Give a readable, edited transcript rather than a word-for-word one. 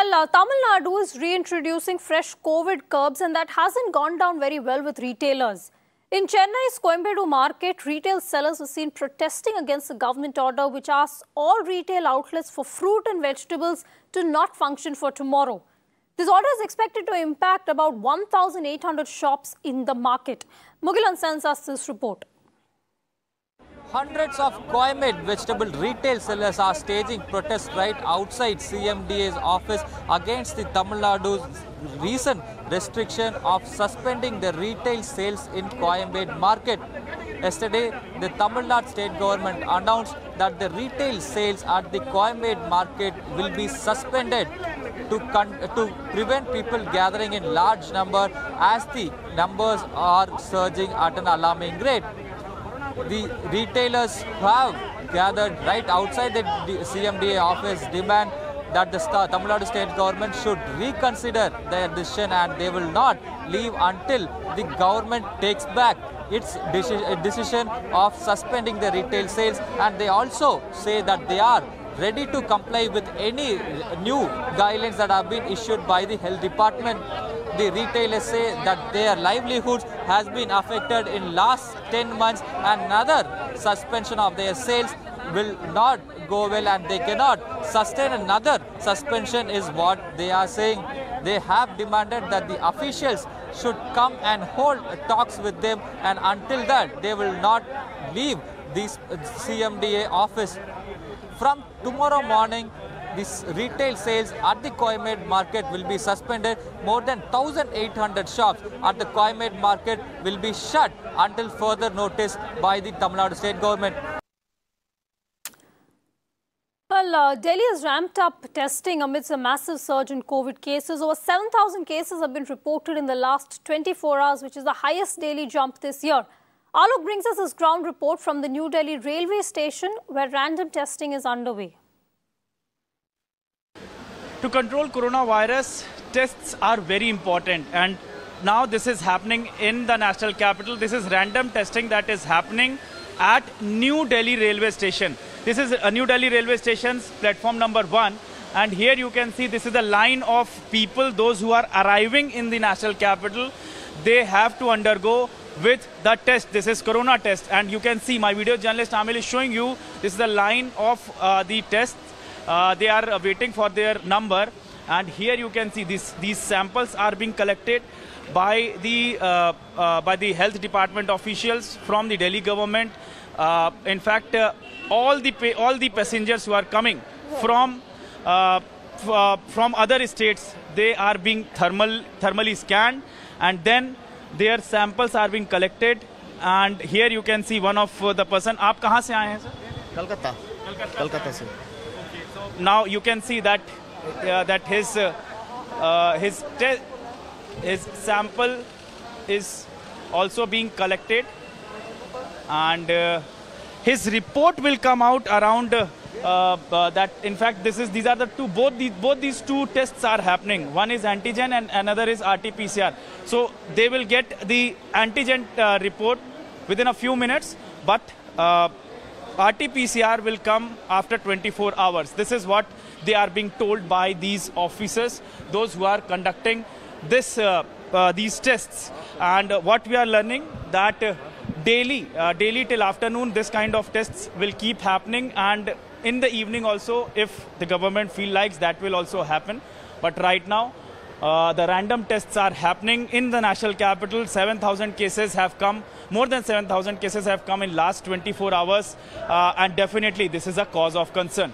Well, Tamil Nadu is reintroducing fresh COVID curbs, and that hasn't gone down very well with retailers. In Chennai's Coimbatore market, retail sellers were seen protesting against the government order which asks all retail outlets for fruit and vegetables to not function for tomorrow. This order is expected to impact about 1,800 shops in the market. Mugilan sends us this report. Hundreds of Coimbatore vegetable retail sellers are staging protests right outside CMDA's office against the Tamil Nadu's recent restriction of suspending the retail sales in Coimbatore market. Yesterday, the Tamil Nadu state government announced that the retail sales at the Coimbatore market will be suspended to prevent people gathering in large number as the numbers are surging at an alarming rate. The retailers have gathered right outside the CMDA office demand that the Tamil Nadu state government should reconsider their decision and they will not leave until the government takes back its decision of suspending the retail sales, and they also say that they are ready to comply with any new guidelines that have been issued by the health department. The retailers say that their livelihoods has been affected in last 10 months and another suspension of their sales will not go well and they cannot sustain another suspension is what they are saying. They have demanded that the officials should come and hold talks with them, and until that they will not leave this CMDA office. From tomorrow morning, this retail sales at the Coimbatore market will be suspended. More than 1,800 shops at the Coimbatore market will be shut until further notice by the Tamil Nadu state government. Well, Delhi has ramped up testing amidst a massive surge in COVID cases. Over 7,000 cases have been reported in the last 24 hours, which is the highest daily jump this year. Alok brings us his ground report from the New Delhi railway station where random testing is underway. To control coronavirus, tests are very important, and now this is happening in the national capital. This is random testing that is happening at New Delhi railway station. This is a New Delhi railway station's platform number 1, and here you can see this is the line of people, those who are arriving in the national capital. They have to undergo with the test. This is corona test, and you can see my video journalist Amil is showing you this is the line of the tests. They are waiting for their number, and here you can see these samples are being collected by the health department officials from the Delhi government. In fact, all the passengers who are coming from other states, they are being thermally scanned, and then their samples are being collected. And here you can see one of the person. आप कहाँ से आए हैं sir? Calcutta से. Now you can see that his sample is also being collected, and his report will come out around that. In fact, these are the two. Both these two tests are happening. One is antigen and another is RT-PCR. So they will get the antigen report within a few minutes, but RT-PCR will come after 24 hours. This is what they are being told by these officers, those who are conducting these tests. And what we are learning that daily till afternoon, this kind of tests will keep happening, and in the evening also, if the government feel likes, that will also happen. But right now, the random tests are happening in the national capital. 7,000 cases have come. More than 7,000 cases have come in last 24 hours, and definitely this is a cause of concern.